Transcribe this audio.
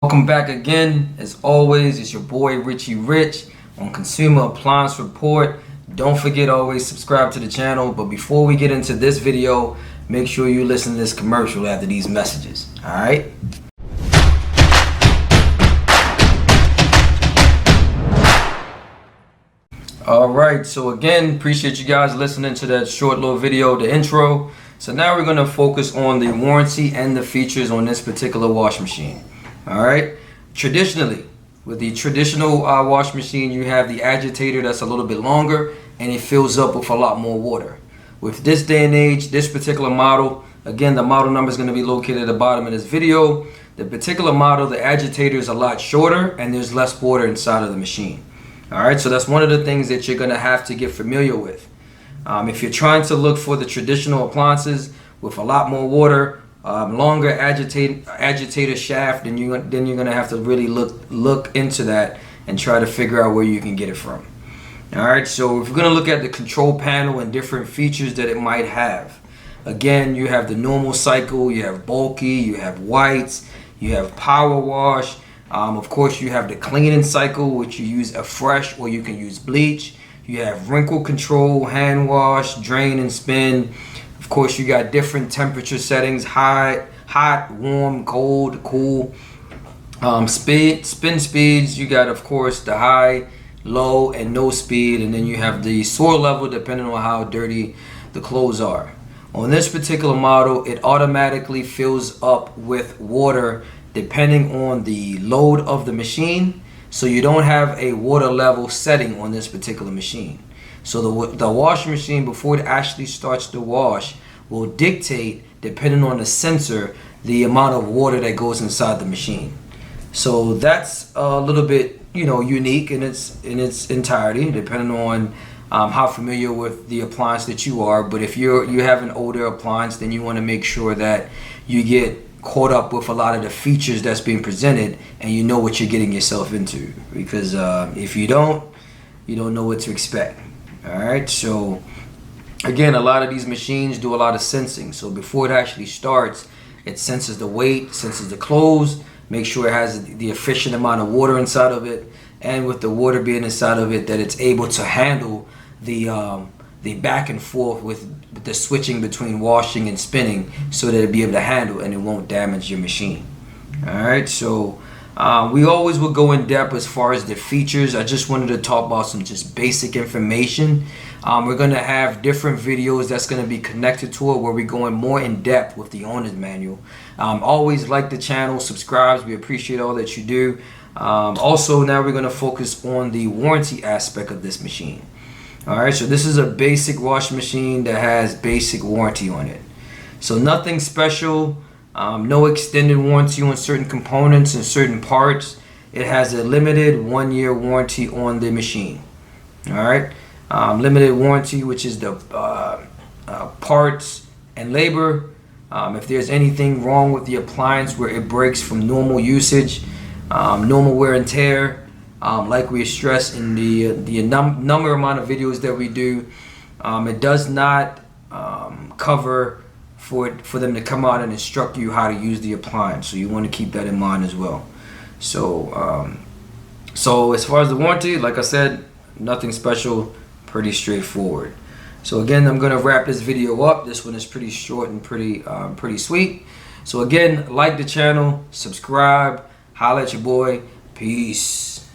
Welcome back again. As always, it's your boy Richie Rich on Consumer Appliance Report. Don't forget always subscribe to the channel. But before we get into this video, make sure you listen to this commercial after these messages. Alright? Alright, so again, appreciate you guys listening to that short little video, the intro. So now we're going to focus on the warranty and the features on this particular wash machine. Alright, traditionally, with the traditional wash machine, you have the agitator that's a little bit longer and it fills up with a lot more water. With this day and age, this particular model, again, the model number is going to be located at the bottom of this video. The particular model, the agitator is a lot shorter and there's less water inside of the machine. Alright, so that's one of the things that you're going to have to get familiar with. If you're trying to look for the traditional appliances with a lot more water, longer agitator shaft, then you're gonna have to really look into that and try to figure out where you can get it from. All right, so if we're gonna look at the control panel and different features that it might have, again, you have the normal cycle, you have bulky, you have whites, you have power wash. Of course, you have the cleaning cycle, which you use a fresh or you can use bleach. You have wrinkle control, hand wash, drain and spin. Of course, you got different temperature settings: hot, warm, cold, cool. Spin speeds. You got, of course, the high, low, and no speed, and then you have the soil level depending on how dirty the clothes are. On this particular model, it automatically fills up with water depending on the load of the machine. So you don't have a water level setting on this particular machine. So the washing machine, before it actually starts to wash, will dictate, depending on the sensor, the amount of water that goes inside the machine. So that's a little bit, unique in its entirety, depending on how familiar with the appliance that you are. But if you have an older appliance, then you want to make sure that you get caught up with a lot of the features that's being presented and you know what you're getting yourself into, because if you don't know what to expect. All right, so again, a lot of these machines do a lot of sensing. So before it actually starts, it senses the weight, senses the clothes, make sure it has the efficient amount of water inside of it, and with the water being inside of it, that it's able to handle the back and forth with the switching between washing and spinning, so that it'll be able to handle and it won't damage your machine. All right, so we always will go in depth as far as the features. I just wanted to talk about some just basic information. We're going to have different videos that's going to be connected to it, where we're going more in depth with the owner's manual. Always like the channel, subscribe. We appreciate all that you do. Also, now we're going to focus on the warranty aspect of this machine. Alright, so this is a basic washing machine that has basic warranty on it. So nothing special, no extended warranty on certain components and certain parts. It has a limited 1-year warranty on the machine. Alright, limited warranty, which is the parts and labor. If there's anything wrong with the appliance where it breaks from normal usage, normal wear and tear, like we stress in the number amount of videos that we do, it does not cover for them to come out and instruct you how to use the appliance. So you want to keep that in mind as well. So so as far as the warranty, like I said, nothing special, pretty straightforward. So again, I'm going to wrap this video up. This one is pretty short and pretty sweet. So again, like the channel, subscribe, holla at your boy. Peace.